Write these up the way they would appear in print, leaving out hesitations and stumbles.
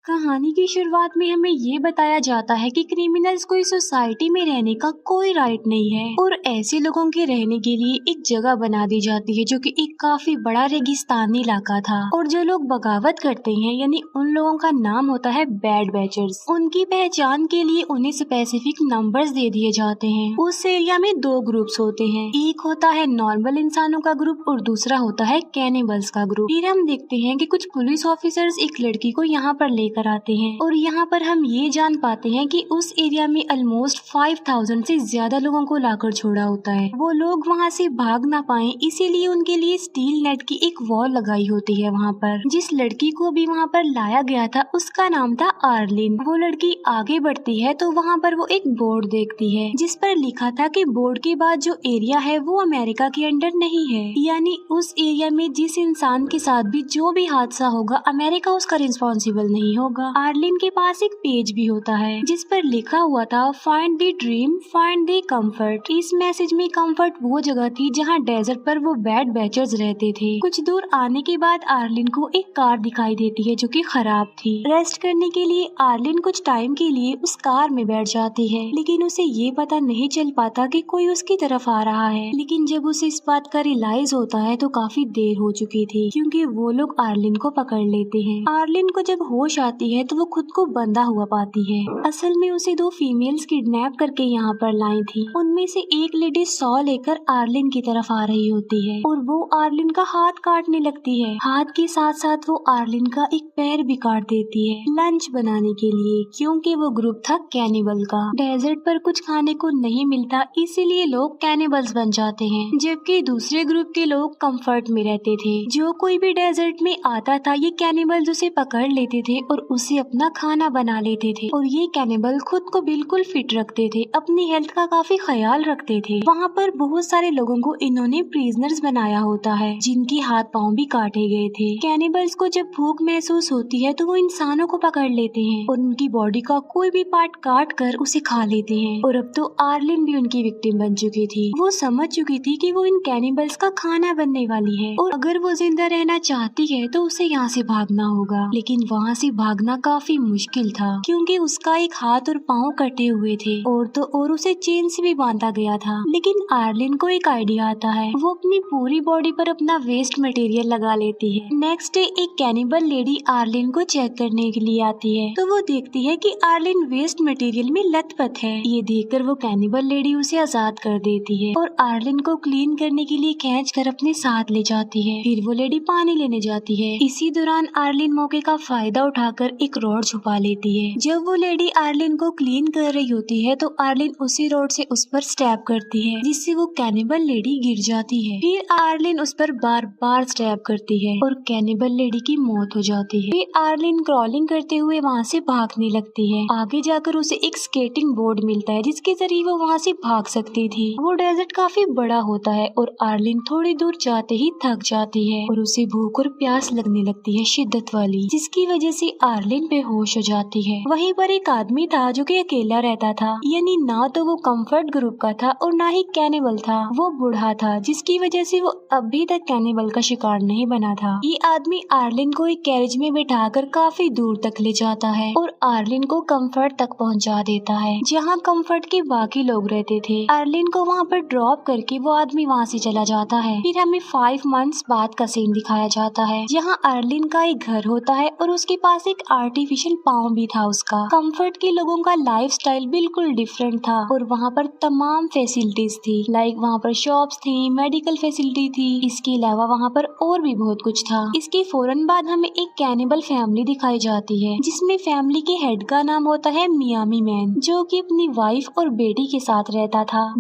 कहानी की शुरुआत में हमें ये बताया जाता है कि क्रिमिनल्स को इस सोसाइटी में रहने का कोई राइट नहीं है और ऐसे लोगों के रहने के लिए एक जगह बना दी जाती है जो कि एक काफी बड़ा रेगिस्तानी इलाका था। और जो लोग बगावत करते हैं यानी उन लोगों का नाम होता है बैड बैचर्स। उनकी पहचान के लिए उन्हें स्पेसिफिक नंबर्स दे दिए जाते हैं। उस एरिया में दो ग्रुप्स होते हैं, एक होता है नॉर्मल इंसानों का ग्रुप और दूसरा होता है कैनिबल्स का ग्रुप। फिर हम देखते हैं कि कुछ पुलिस ऑफिसर्स एक लड़की को यहाँ पर लेकर आते हैं और यहाँ पर हम ये जान पाते हैं कि उस एरिया में ऑलमोस्ट 5000 से ज्यादा लोगों को लाकर छोड़ा होता है। वो लोग वहाँ से भाग ना पाए इसीलिए उनके लिए स्टील नेट की एक वॉल लगाई होती है वहाँ पर। जिस लड़की को भी वहाँ पर लाया गया था उसका नाम था आर्लिन। वो लड़की आगे बढ़ती है तो वहाँ पर वो एक बोर्ड देखती है जिस पर लिखा था कि बोर्ड के बाद जो एरिया है वो अमेरिका के अंडर नहीं है, यानी उस एरिया में जिस इंसान के साथ भी जो भी हादसा होगा अमेरिका उसका रिस्पॉन्सिबल नहीं होगा। आर्लिन के पास एक पेज भी होता है जिस पर लिखा हुआ था find the dream find the comfort. इस मैसेज में कंफर्ट वो जगह थी जहाँ डेजर्ट पर वो बैड बैचर्स रहते थे। कुछ दूर आने के बाद आर्लिन को एक कार दिखाई देती है जो कि खराब थी। रेस्ट करने के लिए आर्लिन कुछ टाइम के लिए उस कार में बैठ जाती है, लेकिन उसे ये पता नहीं चल पाता कि कोई उसकी तरफ आ रहा है। लेकिन जब उसे इस बात का रियलाइज होता है तो काफी देर हो चुकी थी क्योंकि वो लोग आर्लिन को पकड़ लेते हैं। आर्लिन को जब होश आती है तो वो खुद को बंधा हुआ पाती है। असल में उसे दो फीमेल्स किडनैप करके यहाँ पर लाई थी। उनमें से एक लेडी सॉ लेकर आर्लिन की तरफ आ रही होती है और वो आर्लिन का हाथ काटने लगती है। हाथ के साथ साथ वो आर्लिन का एक पैर भी काट देती है लंच बनाने के लिए, क्योंकि वो ग्रुप था कैनिबल का। डेजर्ट पर कुछ खाने को नहीं मिलता इसीलिए लोग कैनिबल्स बन जाते हैं, जबकि दूसरे ग्रुप के लोग कंफर्ट में रहते थे। जो कोई भी डेजर्ट में आता था ये कैनिबल्स उसे पकड़ लेते थे और उसे अपना खाना बना लेते थे। और ये कैनिबल खुद को बिल्कुल फिट रखते थे, अपनी हेल्थ का काफी ख्याल रखते थे। वहाँ पर बहुत सारे लोगों को इन्होंने प्रिजनर्स बनाया होता है जिनकी हाथ पांव भी काटे गए थे। कैनिबल्स को जब भूख महसूस होती है तो वो इंसानों को पकड़ लेते हैं और उनकी बॉडी का कोई भी पार्ट काट कर उसे खा लेते हैं। और अब तो आर्लिन भी उनकी विक्टिम बन चुकी थी। वो समझ चुकी थी कि वो इन कैनिबल्स का खाना बनने वाली है और अगर वो जिंदा रहना चाहती है तो उसे यहाँ से भागना होगा। लेकिन वहाँ से भागना काफी मुश्किल था क्योंकि उसका एक हाथ और पाँव कटे हुए थे और तो और उसे चेन से भी बांधा गया था। लेकिन आर्लिन को एक आइडिया आता है, वो अपनी पूरी बॉडी पर अपना वेस्ट मटेरियल लगा लेती है। नेक्स्ट डे एक कैनिबल लेडी आर्लिन को चेक करने के लिए आती है तो वो देखती है कि आर्लिन वेस्ट मटेरियल में लथपथ है। ये देखकर वो कैनिबल लेडी उसे आजाद कर देती है और आर्लिन को क्लीन करने के लिए खींच कर अपने साथ ले जाती है। फिर वो लेडी पानी लेने जाती है। इसी दौरान आर्लिन मौके का फायदा उठाकर एक रॉड छुपा लेती है। जब वो लेडी आर्लिन को क्लीन कर रही होती है तो आर्लिन उसी रॉड से उस पर स्टैब करती है जिससे वो कैनिबल लेडी गिर जाती है। फिर आर्लिन उस पर बार बार स्टैब करती है और कैनिबल लेडी की मौत हो जाती है। फिर आर्लिन क्रॉलिंग करते हुए वहाँ से भागने लगती है। आगे जाकर उसे एक स्केटिंग बोर्ड मिलता है जिसके जरिए वो वहाँ से भाग सकती थी। वो डेजर्ट काफी बड़ा होता है और आर्लिन थोड़ी दूर जाते ही थक जाती है और उसे भूख और प्यास लगने लगती है शिद्दत वाली, जिसकी वजह से आर्लिन बेहोश हो जाती है। वहीं पर एक आदमी था जो कि अकेला रहता था, यानी ना तो वो कंफर्ट ग्रुप का था और ना ही कैनिबल था। वो बूढ़ा था जिसकी वजह से वो अभी तक कैनिबल का शिकार नहीं बना था। ये आदमी आर्लिन को एक कैरेज में बैठाकर काफी दूर तक ले जाता है और आर्लिन को कंफर्ट तक पहुंचा देता है जहां कंफर्ट के बाकी लोग रहते थे। आर्लिन को वहां पर ड्रॉप करके वो आदमी वहां से चला जाता है। फिर हमें 5 मंथ्स बाद का सीन दिखाया जाता है जहां आर्लिन का एक घर होता है और उसके पास एक आर्टिफिशियल पाँव भी था उसका। कंफर्ट के लोगों का लाइफस्टाइल बिल्कुल डिफरेंट था और वहाँ पर तमाम फैसिलिटीज थी, लाइक वहाँ पर शॉप्स थी, मेडिकल फैसिलिटी थी। इसके अलावा वहाँ पर और भी बहुत कुछ था। इसके फौरन बाद हमें एक कैनिबल फैमिली दिखाई जाती है जिसमें फैमिली के हेड का नाम होता है मियामी मैन, जो कि अपनी वाइफ और बेटी के साथ रहता था।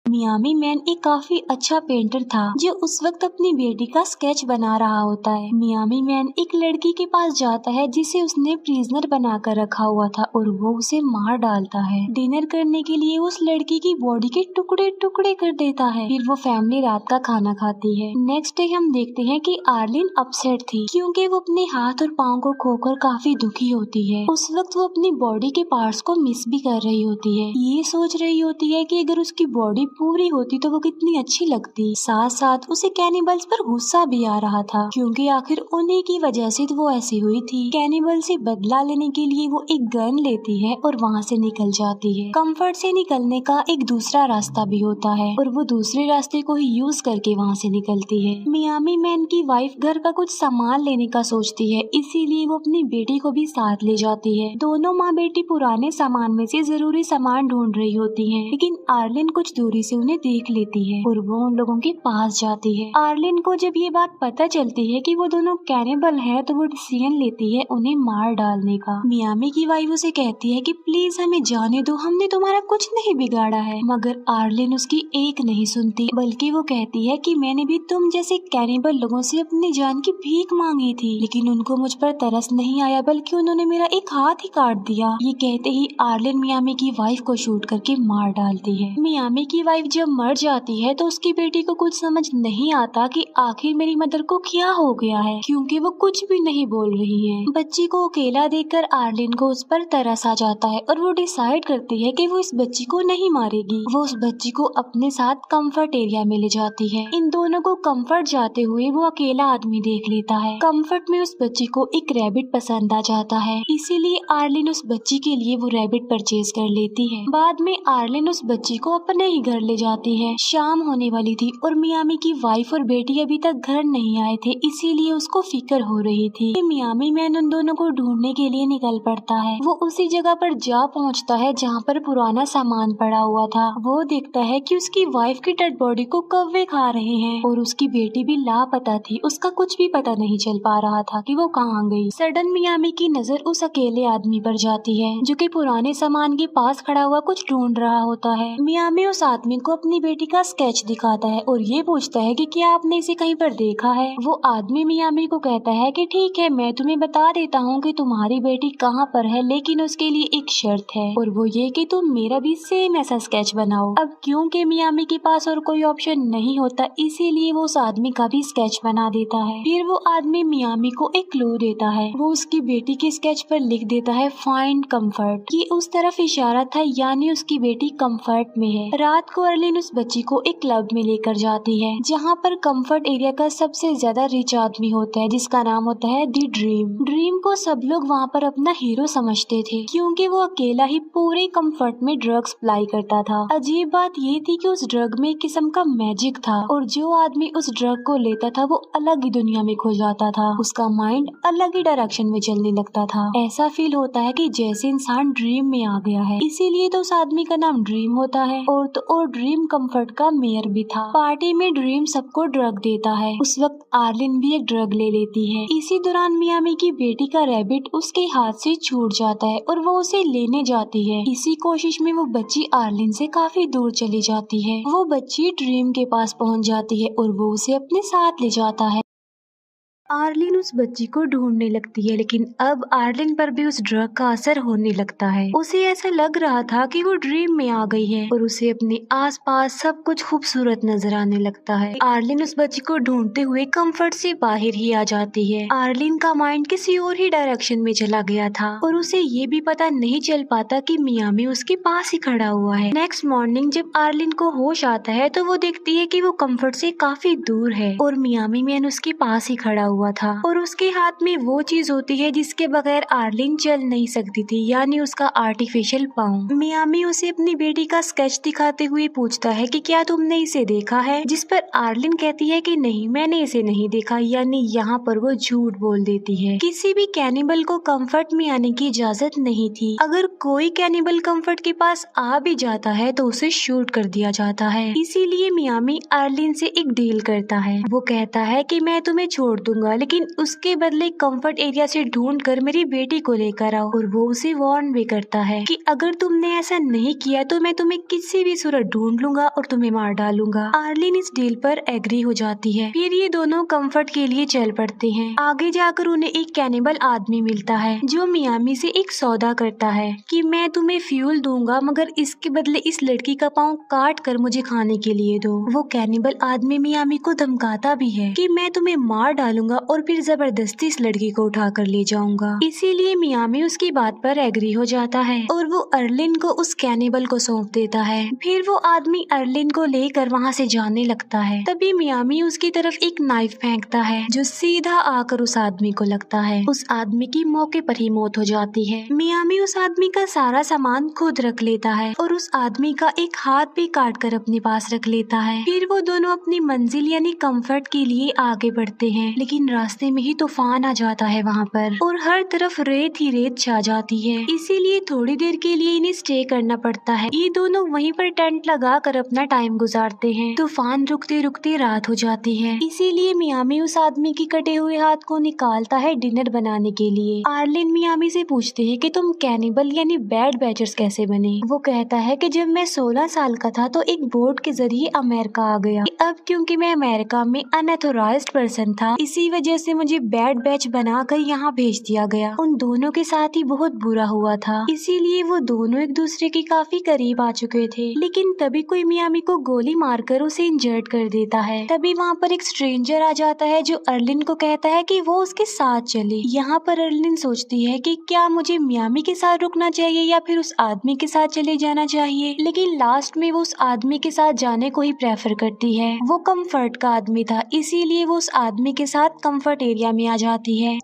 मियामी मैन एक काफी अच्छा पेंटर था जो उस वक्त अपनी बेटी का स्केच बना रहा होता है। मियामी मैन एक लड़की के पास जाता है जिसे उसने प्रिजनर बनाकर रखा हुआ था और वो उसे मार डालता है। डिनर करने के लिए उस लड़की की बॉडी के टुकड़े टुकड़े कर देता है। फिर वो फैमिली रात का खाना खाती है। नेक्स्ट डे हम देखते हैं कि आर्लिन अपसेट थी क्योंकि वो अपने हाथ और पाँव को खोकर काफी दुखी होती है। उस वक्त वो अपनी बॉडी के पार्ट्स को मिस भी कर रही होती है। ये सोच रही होती है कि अगर उसकी बॉडी पूरी होती तो वो कितनी अच्छी लगती। साथ साथ उसे कैनिबल्स पर गुस्सा भी आ रहा था, क्योंकि आखिर उन्हीं की वजह से तो वो ऐसी हुई थी। कैनिबल से बदला लेने के लिए वो एक गन लेती है और वहाँ से निकल जाती है। कंफर्ट से निकलने का एक दूसरा रास्ता भी होता है और वो दूसरे रास्ते को ही यूज करके वहाँ से निकलती है। मियामी मैन की वाइफ घर का कुछ सामान लेने का सोचती है, इसीलिए वो अपनी बेटी को भी साथ ले जाती है। दोनों माँ बेटी पुराने सामान में से जरूरी सामान ढूंढ रही होती है, लेकिन आर्लिन कुछ दूरी से उन्हें देख लेती है और वो उन लोगों के पास जाती है। आर्लिन को जब ये बात पता चलती है कि वो दोनों कैनिबल है तो वो डिसीजन लेती है उन्हें मार डालने का। मियामी की वाइफ उसे कहती है कि प्लीज हमें जाने दो, हमने तुम्हारा कुछ नहीं बिगाड़ा है, मगर आर्लिन उसकी एक नहीं सुनती, बल्कि वो कहती है कि मैंने भी तुम जैसे कैनिबल लोगों से अपनी जान की भीख मांगी थी, लेकिन उनको मुझ पर तरस नहीं आया, बल्कि उन्होंने मेरा एक हाथ ही काट दिया। ये कहते ही आर्लिन मियामी की वाइफ को शूट करके मार डालती है। मियामी की वाइफ जब मर जाती है तो उसकी बेटी को कुछ समझ नहीं आता कि आखिर मेरी मदर को क्या हो गया है, क्योंकि वो कुछ भी नहीं बोल रही है। बच्ची को अकेला देखकर आर्लिन को उस पर तरस आ जाता है और वो डिसाइड करती है कि वो इस बच्ची को नहीं मारेगी। वो उस बच्ची को अपने साथ कंफर्ट एरिया में ले जाती है। इन दोनों को कंफर्ट जाते हुए वो अकेला आदमी देख लेता है। कंफर्ट में उस बच्ची को एक रैबिट पसंद आ जाता है, इसीलिए आर्लिन उस बच्ची के लिए वो रैबिट परचेज कर लेती है। बाद में आर्लिन उस बच्ची को अपने ही घर ले जाती है। शाम होने वाली थी और मियामी की वाइफ और बेटी अभी तक घर नहीं आए थे, इसीलिए उसको फिक्र हो रही थी। मियामी मैन उन दोनों को ढूंढने के लिए निकल पड़ता है। वो उसी जगह पर जा पहुंचता है जहाँ पर पुराना सामान पड़ा हुआ था। वो देखता है कि उसकी वाइफ की डेड बॉडी को कौवे खा रहे हैं और उसकी बेटी भी लापता थी। उसका कुछ भी पता नहीं चल पा रहा था कि वो कहाँ गई। सडन मियामी की नजर उस अकेले आदमी पर जाती है जो कि पुराने सामान के पास खड़ा हुआ कुछ ढूंढ रहा होता है। मियामी उस आदमी को अपनी बेटी का स्केच दिखाता है और ये पूछता है कि क्या आपने इसे कहीं पर देखा है। वो आदमी मियामी को कहता है कि ठीक है, मैं तुम्हें बता देता हूँ कि तुम्हारी बेटी कहाँ पर है, लेकिन उसके लिए एक शर्त है और वो ये कि तुम मेरा भी सेम ऐसा स्केच बनाओ। अब क्योंकि मियामी के पास और कोई ऑप्शन नहीं होता, इसीलिए वो उस आदमी का भी स्केच बना देता है। फिर वो आदमी मियामी को एक क्लू देता है। वो उसकी बेटी के स्केच पर लिख देता है फाइंड कंफर्ट। ये उस तरफ इशारा था, यानी उसकी बेटी कंफर्ट में है। रात को अर्लिन उस बच्ची को एक क्लब में लेकर जाती है जहाँ पर कंफर्ट एरिया का सबसे ज्यादा रिच आदमी होता है, जिसका नाम होता है दी ड्रीम। ड्रीम को सब लोग वहाँ पर अपना हीरो समझते थे, क्योंकि वो अकेला ही पूरे कंफर्ट में ड्रग्स सप्लाई करता था। अजीब बात ये थी कि उस ड्रग में एक किस्म का मैजिक था और जो आदमी उस ड्रग को लेता था वो अलग ही दुनिया में खो जाता था। उसका माइंड अलग ही डायरेक्शन में चलने लगता था। ऐसा फील होता है कि जैसे इंसान ड्रीम में आ गया है, इसीलिए तो उस आदमी का नाम ड्रीम होता है। और ड्रीम कंफर्ट का मेयर भी था। पार्टी में ड्रीम सबको ड्रग देता है। उस वक्त आर्लिन भी एक ड्रग ले लेती है। इसी दौरान मियामी की बेटी का रैबिट उसके हाथ से छूट जाता है और वो उसे लेने जाती है। इसी कोशिश में वो बच्ची आर्लिन से काफी दूर चली जाती है। वो बच्ची ड्रीम के पास पहुंच जाती है और वो उसे अपने साथ ले जाता है। आर्लिन उस बच्ची को ढूंढने लगती है, लेकिन अब आर्लिन पर भी उस ड्रग का असर होने लगता है। उसे ऐसा लग रहा था कि वो ड्रीम में आ गई है और उसे अपने आसपास सब कुछ खूबसूरत नजर आने लगता है। आर्लिन उस बच्ची को ढूंढते हुए कंफर्ट से बाहर ही आ जाती है। आर्लिन का माइंड किसी और ही डायरेक्शन में चला गया था और उसे ये भी पता नहीं चल पाता कि मियामी उसके पास ही खड़ा हुआ है। नेक्स्ट मॉर्निंग जब आर्लिन को होश आता है तो वो देखती है कि वो कंफर्ट से काफी दूर है और मियामी मैन उसके पास ही खड़ा हुआ था और उसके हाथ में वो चीज होती है जिसके बगैर आर्लिन चल नहीं सकती थी, यानी उसका आर्टिफिशियल पाँव। मियामी उसे अपनी बेटी का स्केच दिखाते हुए पूछता है कि क्या तुमने इसे देखा है, जिस पर आर्लिन कहती है कि नहीं, मैंने इसे नहीं देखा, यानी यहाँ पर वो झूठ बोल देती है। किसी भी कैनिबल को कंफर्ट में आने की इजाजत नहीं थी। अगर कोई कैनिबल कंफर्ट के पास आ भी जाता है तो उसे शूट कर दिया जाता है। इसीलिए मियामी आर्लिन से एक डील करता है। वो कहता है कि मैं तुम्हें छोड़ दूंगा, लेकिन उसके बदले कंफर्ट एरिया से ढूंढ कर मेरी बेटी को लेकर आओ। और वो उसे वार्न भी करता है कि अगर तुमने ऐसा नहीं किया तो मैं तुम्हें किसी भी सूरत ढूंढ लूंगा और तुम्हें मार डालूंगा। आर्लिन इस डील पर एग्री हो जाती है। फिर ये दोनों कंफर्ट के लिए चल पड़ते हैं। आगे जाकर उन्हें एक कैनिबल आदमी मिलता है जो मियामी से एक सौदा करता है कि मैं तुम्हें फ्यूल दूंगा, मगर इसके बदले इस लड़की का पाँव काट कर मुझे खाने के लिए दो। वो कैनिबल आदमी मियामी को धमकाता भी है कि मैं तुम्हें मार डालूंगा लूंगा और फिर जबरदस्ती इस लड़की को उठा कर ले जाऊंगा। इसीलिए मियामी उसकी बात पर एग्री हो जाता है और वो अर्लिन को उस कैनिबल को सौंप देता है। फिर वो आदमी अर्लिन को लेकर वहाँ से जाने लगता है। तभी मियामी उसकी तरफ एक नाइफ फेंकता है जो सीधा आकर उस आदमी को लगता है। उस आदमी की मौके पर ही मौत हो जाती है। मियामी उस आदमी का सारा सामान खुद रख लेता है और उस आदमी का एक हाथ भी काट कर अपने पास रख लेता है। फिर वो दोनों अपनी मंजिल यानी कंफर्ट के लिए आगे बढ़ते हैं, लेकिन रास्ते में ही तूफान आ जाता है वहाँ पर और हर तरफ रेत ही रेत छा जाती है। इसीलिए थोड़ी देर के लिए इन्हें स्टे करना पड़ता है। ये दोनों वहीं पर टेंट लगा कर अपना टाइम गुजारते हैं। तूफान रुकते रुकते रात हो जाती है। इसीलिए मियामी उस आदमी की कटे हुए हाथ को निकालता है डिनर बनाने के लिए। आर्लिन मियामी से पूछते हैं कि तुम कैनिबल यानी बैड बैचर्स कैसे बने। वो कहता है कि जब मैं 16 साल का था तो एक बोट के जरिए अमेरिका आ गया। अब क्योंकि मैं अमेरिका में अनऑथोराइज्ड पर्सन था, इसी वजह से मुझे बैड बैच बनाकर यहाँ भेज दिया गया। उन दोनों के साथ ही बहुत बुरा हुआ था, इसीलिए वो दोनों एक दूसरे के काफी करीब आ चुके थे। लेकिन तभी कोई मियामी को गोली मारकर उसे इंजर्ड कर देता है। तभी वहाँ पर एक स्ट्रेंजर आ जाता है जो अर्लिन को कहता है कि वो उसके साथ चले। यहाँ पर अर्लिन सोचती है कि क्या मुझे मियामी के साथ रुकना चाहिए या फिर उस आदमी के साथ चले जाना चाहिए, लेकिन लास्ट में वो उस आदमी के साथ जाने को ही प्रेफर करती है। वो कंफर्ट का आदमी था, इसीलिए वो उस आदमी के साथ कंफर्ट एरिया में आ जाती है।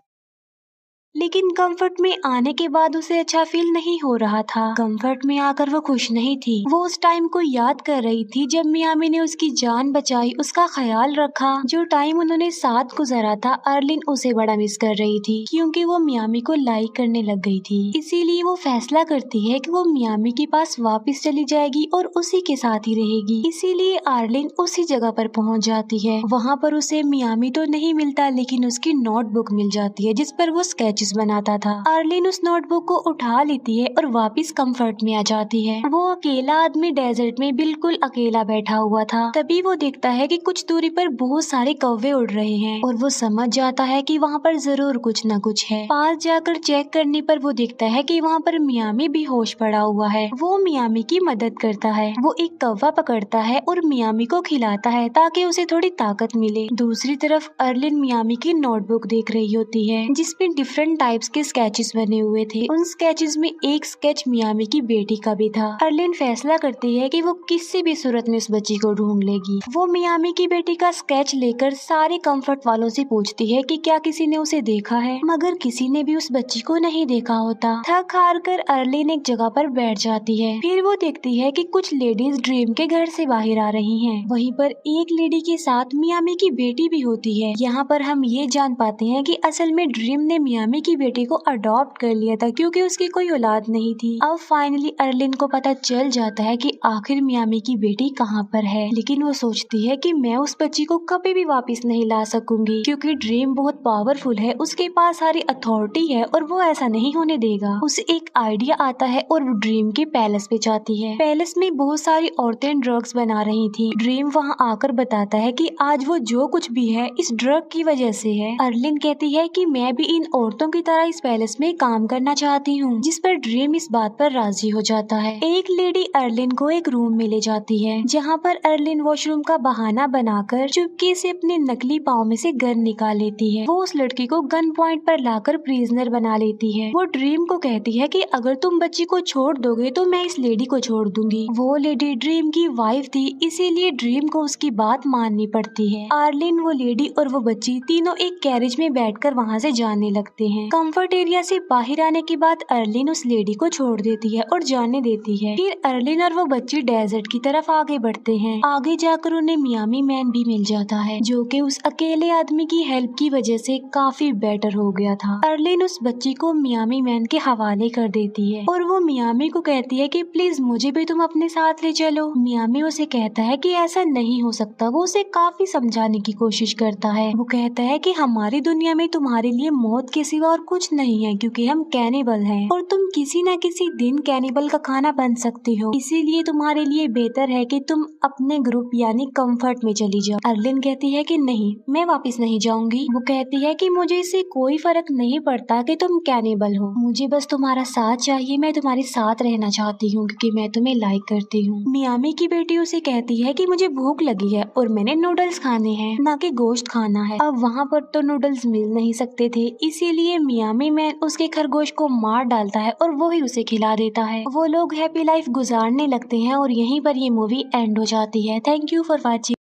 लेकिन कंफर्ट में आने के बाद उसे अच्छा फील नहीं हो रहा था। कंफर्ट में आकर वो खुश नहीं थी। वो उस टाइम को याद कर रही थी जब मियामी ने उसकी जान बचाई, उसका ख्याल रखा। जो टाइम उन्होंने साथ गुजारा था, अर्लिन उसे बड़ा मिस कर रही थी क्योंकि वो मियामी को लाइक करने लग गई थी। इसीलिए वो फैसला करती है कि वो मियामी के पास वापस चली जाएगी और उसी के साथ ही रहेगी। इसीलिए अर्लिन उसी जगह पर पहुंच जाती है। वहाँ पर उसे मियामी तो नहीं मिलता, लेकिन उसकी नोटबुक मिल जाती है जिस पर वो स्केच बनाता था। अर्लिन उस नोटबुक को उठा लेती है और वापस कंफर्ट में आ जाती है। वो अकेला आदमी डेजर्ट में बिल्कुल अकेला बैठा हुआ था। तभी वो देखता है कि कुछ दूरी पर बहुत सारे कौवे उड़ रहे हैं और वो समझ जाता है कि वहाँ पर जरूर कुछ न कुछ है। पास जाकर चेक करने पर वो देखता है कि वहाँ पर मियामी भी होश पड़ा हुआ है। वो मियामी की मदद करता है। वो एक कौवा पकड़ता है और मियामी को खिलाता है ताकि उसे थोड़ी ताकत मिले। दूसरी तरफ अर्लिन मियामी की नोटबुक देख रही होती है जिसमें डिफरेंट टाइप्स के स्केचेस बने हुए थे। उन स्केचेस में एक स्केच मियामी की बेटी का भी था। अर्लिन फैसला करती है कि वो किसी भी सूरत में उस बच्ची को ढूंढ लेगी। वो मियामी की बेटी का स्केच लेकर सारे कंफर्ट वालों से पूछती है कि क्या किसी ने उसे देखा है, मगर किसी ने भी उस बच्ची को नहीं देखा होता। थक हार कर अर्लिन एक जगह पर बैठ जाती है। फिर वो देखती है कि कुछ लेडीज ड्रीम के घर से बाहर आ रही हैं। वहीं पर एक लेडी के साथ मियामी की बेटी भी होती है। यहाँ पर हम ये जान पाते हैं कि असल में ड्रीम ने मियामी की बेटी को अडॉप्ट कर लिया था क्योंकि उसकी कोई औलाद नहीं थी। अब फाइनली अर्लिन को पता चल जाता है कि आखिर मियामी की बेटी कहाँ पर है, लेकिन वो सोचती है कि मैं उस बच्ची को कभी भी वापस नहीं ला सकूंगी क्योंकि ड्रीम बहुत पावरफुल है, उसके पास सारी अथॉरिटी है और वो ऐसा नहीं होने देगा। उसे एक आइडिया आता है और वो ड्रीम के पैलेस पे जाती है। पैलेस में बहुत सारी औरतें ड्रग्स बना रही थी। ड्रीम वहाँ आकर बताता है कि आज वो जो कुछ भी है इस ड्रग की वजह से है। अर्लिन कहती है कि मैं भी इन औरतों की तरह इस पैलेस में काम करना चाहती हूँ, जिस पर ड्रीम इस बात पर राजी हो जाता है। एक लेडी अर्लिन को एक रूम में ले जाती है जहाँ पर अर्लिन वॉशरूम का बहाना बनाकर चुपके से अपने नकली पाँव में से गन निकाल लेती है। वो उस लड़की को गन पॉइंट पर लाकर प्रिजनर बना लेती है। वो ड्रीम को कहती है कि अगर तुम बच्ची को छोड़ दोगे तो मैं इस लेडी को छोड़ दूंगी। वो लेडी ड्रीम की वाइफ थी, इसीलिए ड्रीम को उसकी बात माननी पड़ती है। आर्लिन, वो लेडी और वो बच्ची तीनों एक कैरेज में बैठकर वहाँ से जाने लगते हैं। कंफर्ट एरिया से बाहर आने के बाद अर्लिन उस लेडी को छोड़ देती है और जाने देती है। फिर अर्लिन और वो बच्ची डेजर्ट की तरफ आगे बढ़ते हैं। आगे जाकर उन्हें मियामी मैन भी मिल जाता है जो कि उस अकेले आदमी की हेल्प की वजह से काफी बेटर हो गया था। अर्लिन उस बच्ची को मियामी मैन के हवाले कर देती है और वो मियामी को कहती है कि प्लीज मुझे भी तुम अपने साथ ले चलो। मियामी उसे कहता है कि ऐसा नहीं हो सकता। वो उसे काफी समझाने की कोशिश करता है। वो कहता है कि हमारी दुनिया में तुम्हारे लिए मौत के सिवा और कुछ नहीं है क्योंकि हम कैनिबल हैं और तुम किसी न किसी दिन कैनिबल का खाना बन सकती हो, इसीलिए तुम्हारे लिए बेहतर है कि तुम अपने ग्रुप यानी कंफर्ट में चली जाओ। अर्लिन कहती है कि नहीं, मैं वापस नहीं जाऊंगी। वो कहती है कि मुझे इससे कोई फर्क नहीं पड़ता कि तुम कैनिबल हो, मुझे बस तुम्हारा साथ चाहिए, मैं तुम्हारे साथ रहना चाहती हूँ क्योंकि मैं तुम्हें लाइक करती हूँ। मियामी की बेटी उसे कहती है कि मुझे भूख लगी है और मैंने नूडल्स खाने हैं, ना कि गोश्त खाना है। अब वहाँ पर तो नूडल्स मिल नहीं सकते थे, इसीलिए मियामी मैन उसके खरगोश को मार डालता है और वो ही उसे खिला देता है। वो लोग हैप्पी लाइफ गुजारने लगते हैं और यहीं पर ये मूवी एंड हो जाती है। Thank you for watching.